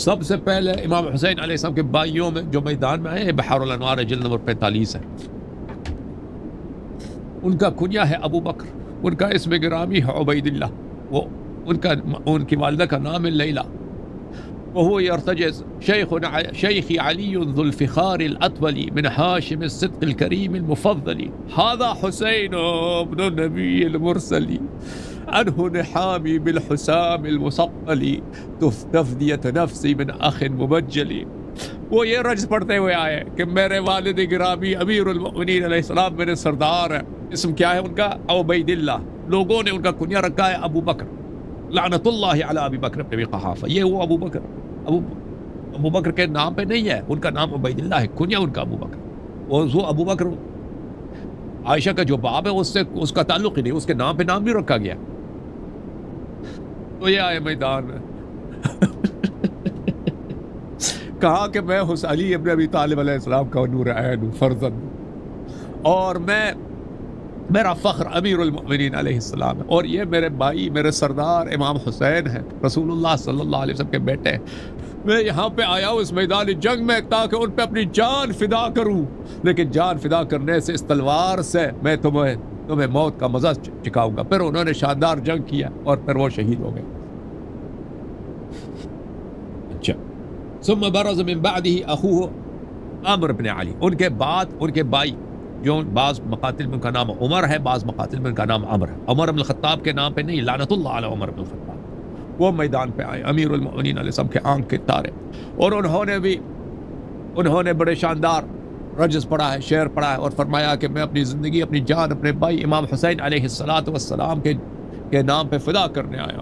سب سے پہلے امام حسین علیہ السلام کے بھائیوں میں جو میدان میں آئے بحر الانوار جلد نمبر 45 ہے. ان کا کنیا ہے ابو بکر، ان کا اسم گرامی ہے عبید اللہ، وہ ان کی والدہ کا نام ہے لیلہ. وهو يرتجز شيخ علي ذو الفخار الأطول من هاشم الصدق الكريم المفضل، هذا حسين ابن النبي المرسل عنه نحامي بالحسام المصقل تفدية نفسي من أخ مبجل. وہ یہ رجز پڑھتے ہوئے آئے کہ میرے والد گرامی امیر المؤمنین علیہ السلام میرے سردار ہیں. اسم کیا ہے ان کا؟ عبید اللہ. لوگوں نے ان کا کنیا رکھا ہے ابو بکر، لعنت اللہ علی ابی بکر بن ابی قحافہ. یہ وہ ابو بکر، ابو بکر کے نام پہ نہیں ہے، ان کا نام عبید اللہ ہے، کنیا ان کا ابو بکر. اور وہ ابو بکر عائشہ کا جو باب ہے اس کا تعلق ہی نہیں، اس کے نام پہ نام بھی رکھا گیا. تو یہ آئے میدان میں کہا کہ میں علی ابن ابی طالب علیہ السلام کا نور عین ہوں، فرزند، اور میرا فخر امیر المؤمنین علیہ السلام ہے، اور یہ میرے بھائی میرے سردار امام حسین ہیں، رسول اللہ صلی اللہ علیہ وسلم کے بیٹے. میں یہاں پہ آیا ہوں اس میدان جنگ میں تاکہ ان پہ اپنی جان فدا کروں، لیکن جان فدا کرنے سے اس تلوار سے میں تمہیں موت کا مزہ چکھاؤں گا. پھر انہوں نے شاندار جنگ کیا اور پھر وہ شہید ہو گئے. اچھا، ثم برز من بعده اخوه عمرو بن علی. ان کے بعد ان کے بھائی جو بعض مقاتل میں ان کا نام عمر ہے، بعض مقاتل میں ان کا نام عمر ہے، عمر بن الخطاب کے نام پہ نہیں، لعنت اللہ علی عمر بن الخطاب. وہ میدان پہ آئے امیر المؤمنین علیہ السلام کے آنکھ کے تارے، اور انہوں نے بڑے شاندار رجز پڑھا ہے، شعر پڑھا ہے، اور فرمایا کہ میں اپنی زندگی اپنی جان اپنے بھائی امام حسین علیہ السلام کے نام پہ فدا کرنے آیا،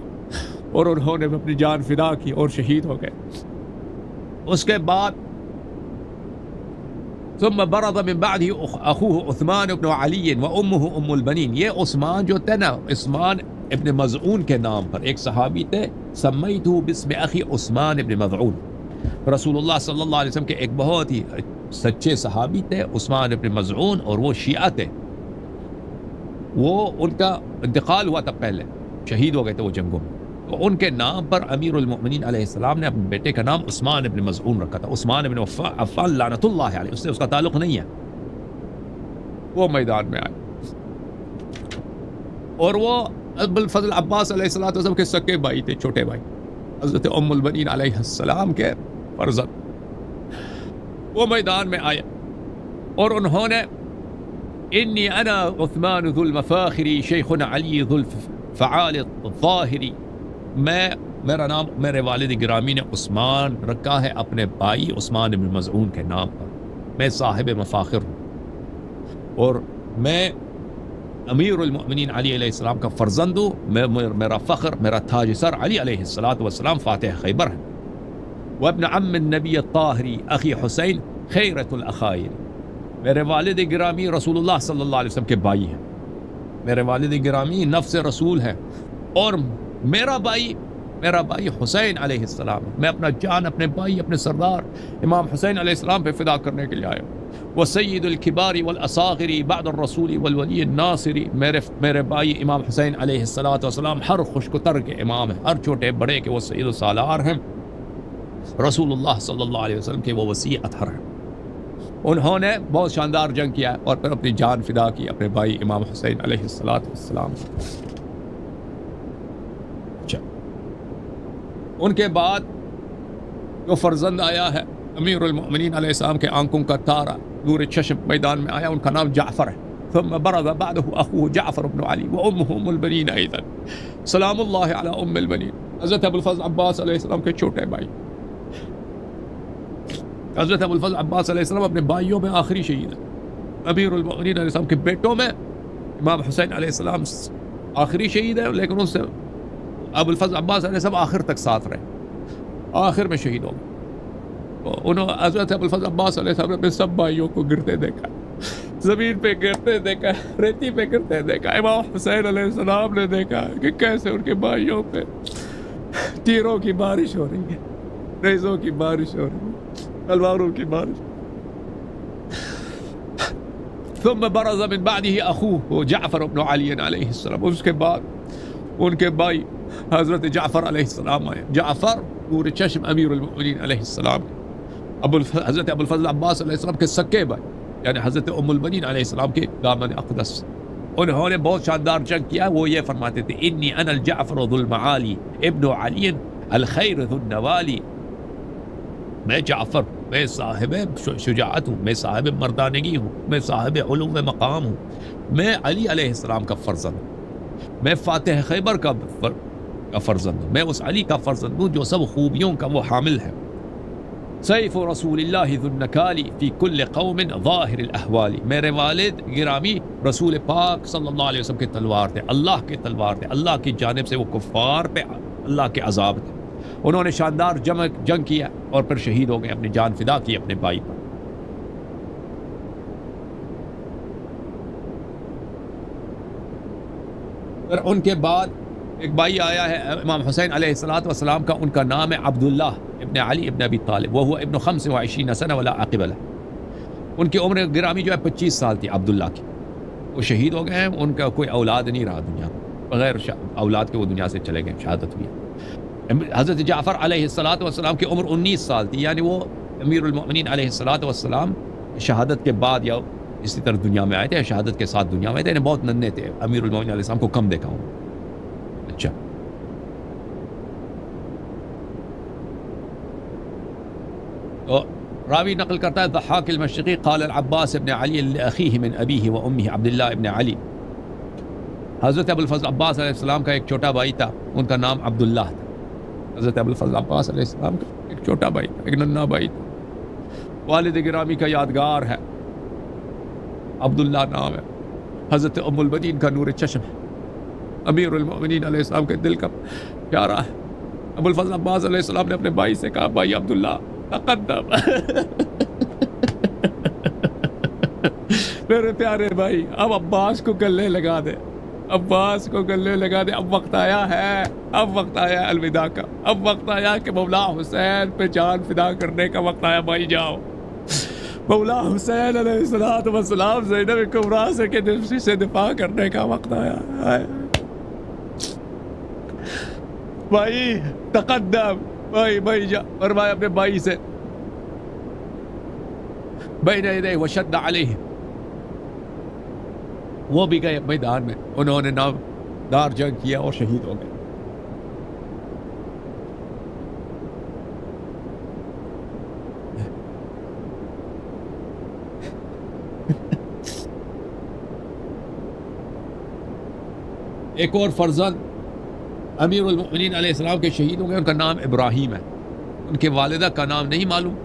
اور انہوں نے اپنی جان فدا کی اور شہید ہو گئے. اس کے بعد ثم برز من بعده اخوه عثمان بن علی وامه ام البنین. یہ عثمان جو تھے نا، عثمان ابن مظعون کے نام پر ایک صحابی تھے، سمیتو باسم اخی عثمان ابن مظعون. رسول اللہ صلی اللہ علیہ وسلم کے ایک بہت ہی سچے صحابی تھے عثمان ابن مظعون، اور وہ شیعہ تھے. وہ ان کا انتقال ہوا تھا، پہلے شہید ہو گئے تھے وہ جنگوں میں. تو ان کے نام پر امیر المؤمنین علیہ السلام نے اپنے بیٹے کا نام عثمان ابن مظعون رکھا تھا. عثمان ابن عفان لعنت اللہ علیہ، اس سے اس کا تعلق نہیں ہے. وہ میدان میں آئے، اور وہ ابو الفضل عباس علیہ السلام کے سکے بھائی تھے، چھوٹے بھائی، حضرت ام البنین علیہ السلام کے فرزند. وہ میدان میں آئے اور انہوں نے انی انا عثمان ذو المفاخر شیخنا علی ذو الفعال الظاہری. میرا نام میرے والد گرامی نے عثمان رکھا ہے اپنے بھائی عثمان بن مظعون کے نام پر. میں صاحب مفاخر ہوں، اور میں امیر المؤمنین علی علیہ السلام کا فرزند ہوں. میرا فخر، میرا تاج سر علی علیہ السلام فاتح خیبر ہے. وابن عم النبی الطاہری اخی حسین خیرت الاخائر. میرے والد گرامی رسول اللہ صلی اللہ علیہ وسلم کے بھائی ہیں. میرے والد گرامی نفس رسول ہیں، اور میرا بھائی حسین علیہ السلام. میں اپنا جان اپنے بھائی اپنے سردار امام حسین علیہ السلام پہ فدا کرنے کے لیے آیا ہوں. وسید الکبار والاصاغر بعد الرسول والولی الناصر. میرے بھائی امام حسین علیہ السلام ہر خشک و تر کے امام ہیں، ہر چھوٹے بڑے کے وہ سید السالار ہیں، رسول اللہ صلی اللہ علیہ وسلم کے وہ وسیع اطہر ہیں. انہوں نے بہت شاندار جنگ کیا اور پھر اپنی جان فدا کی اپنے بھائی امام حسین علیہ السلام. ان کے بعد جو فرزند آیا ہے امیر المؤمنین علیہ السلام کے آنکھوں کا تارا، نور چشم، میدان میں آیا، ان کا نام جعفر ہے. ثم برز بعده اخوه جعفر بن علی وامه ام البنین ایضا سلام اللہ علی ام البنین. حضرت ابو الفضل عباس علیہ السلام کے چھوٹے بھائی. حضرت ابو الفضل عباس علیہ السلام اپنے بھائیوں میں آخری شہید ہے. امیر المؤمنین علیہ السلام کے بیٹوں میں امام حسین علیہ السلام آخری شہید ہے، لیکن ان سے ابو الفضل عباس علیہ السلام آخر تک ساتھ رہے، آخر میں شہید ہو گئے. انہوں حضرت ابو الفضل عباس علیہ السلام نے اپنے سب بھائیوں کو گرتے دیکھا، زمین پہ گرتے دیکھا، ریتی پہ گرتے دیکھا. امام حسین علیہ السلام نے دیکھا کہ کیسے ان کے بھائیوں پہ تیروں کی بارش ہو رہی ہے، نیزوں کی بارش ہو رہی ہے، تلواروں کی بارش. ثم برز من بعده اخوه جعفر بن علی علیہ السلام. اس کے بعد ان کے بھائی حضرت جعفر علیہ السلام آئے. جعفر نور چشم امیر المؤمنین علیہ السلام حضرت ابو الفضل عباس علیہ السلام کے سکے بھائی یعنی حضرت ام البنین علیہ السلام کے دامن اقدس. انہوں نے بہت شاندار جنگ کیا. وہ یہ فرماتے تھے انی انا الجعفر ذو المعالی ابن علی الخیر ذو النوالی. میں جعفر، میں صاحب شجاعت ہوں، میں صاحب مردانگی ہوں، میں صاحب علوم مقام ہوں، میں علی علیہ السلام کا فرزند ہوں، میں فاتح خیبر کا فرزند ہوں، میں اس علی کا فرزند ہوں جو سب خوبیوں کا وہ حامل ہے. سیف رسول اللہ ذو النکالی فی کل قوم ظاہر الاحوالی. میرے والد گرامی رسول پاک صلی اللہ علیہ وسلم کے تلوار تھے، اللہ کے تلوار تھے، اللہ کی جانب سے وہ کفار پہ اللہ کے عذاب تھے. انہوں نے شاندار جنگ کیا اور پھر شہید ہو گئے، اپنی جان فدا کی اپنے بھائی پر. پھر ان کے بعد ایک بھائی آیا ہے امام حسین علیہ السلام کا، ان کا نام ہے عبداللہ ابن علی ابن ابی طالب، وہ ابن 25 سنہ ولا عقب له. ان کی عمر گرامی جو ہے 25 سال تھی عبداللہ کی. وہ شہید ہو گئے ہیں، ان کا کوئی اولاد نہیں رہا دنیا میں، بغیر اولاد کے وہ دنیا سے چلے گئے، شہادت ہوئی. حضرت جعفر علیہ السلام کی عمر 19 سال تھی، یعنی وہ امیر المؤمنین علیہ السلام شہادت کے بعد یا اسی طرح دنیا میں آئے تھے، شہادت کے ساتھ دنیا میں آئے تھے، یعنی بہت ننھے تھے. امیر المؤمنین علیہ السلام کو کم دیکھا ہوں. اچھا، تو راوی نقل کرتا ہے ضحاک المشرقی قال العباس ابن علی لأخیہ من ابیہ و امہ عبداللہ ابن علی. حضرت ابو الفضل عباس علیہ السلام کا ایک چھوٹا بھائی تھا، ان کا نام عبداللہ تھا. حضرت ابو الفضل عباس علیہ السلام کا ایک چھوٹا بھائی تھا، ایک ننھا بھائی تھا. والد گرامی کا یادگار ہے، عبداللہ نام ہے. حضرت ام البنین کا نور چشم ہے، امیر المؤمنین علیہ السلام کے دل کا پیارا ہے. ابو الفضل عباس علیہ السلام نے اپنے بھائی سے کہا بھائی عبداللہ تقدم میرے پیارے بھائی اب عباس کو گلے لگا دے، عباس کو گلے لگا دے. اب وقت آیا ہے، اب وقت آیا الوداع کا، اب وقت آیا کہ مولا حسین پہ جان فدا کرنے کا وقت آیا. بھائی جاؤ، مولا حسین علیہ السلام زینب کبریٰ سے دفاع کرنے کا وقت آیا. بھائی تقدم، بھائی جا فرمایا اپنے بھائی سے بین یدیہ وشد علیہ. وہ بھی گئے میدان میں، انہوں نے نامدار جنگ کیا اور شہید ہو گئے. ایک اور فرزند امیر المؤمنین علیہ السلام کے شہید ہو گئے، ان کا نام ابراہیم ہے. ان کے والدہ کا نام نہیں معلوم،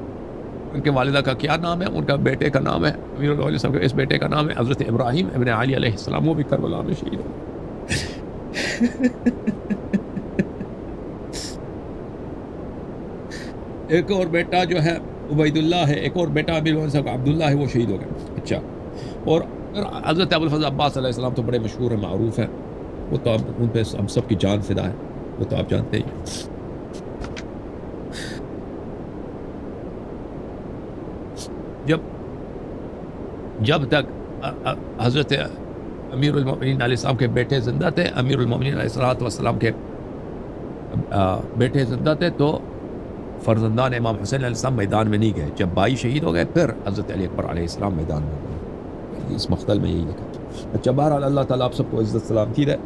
ان کے والدہ کا کیا نام ہے. ان کا بیٹے کا نام ہے امیر المؤمنین علیہ السلام کے اس بیٹے کا نام ہے حضرت ابراہیم ابن علی علیہ السلام. وہ بھی کربلا میں شہید ہو ایک اور بیٹا جو ہے عبید اللہ ہے، ایک اور بیٹا امیر المؤمنین صاحب عبداللہ ہے، وہ شہید ہو گئے. اچھا، اور حضرت ابو الفضل عباس علیہ السلام تو بڑے مشہور ہیں، معروف ہیں. وہ تو ان پہ ہم سب کی جان فدا ہے، وہ تو آپ جانتے ہی. جب تک حضرت امیر المؤمنین علیہ السلام کے بیٹے زندہ تھے، امیر المؤمنین علیہ السلام کے بیٹے زندہ تھے، تو فرزندان امام حسین علیہ السلام میدان میں نہیں گئے. جب بھائی شہید ہو گئے پھر حضرت علی اکبر علیہ السلام میدان میں گئے. اس مقتل میں یہی لکھا. اچھا، بہرحال اللہ تعالیٰ آپ سب کو عزت سلامتی دے.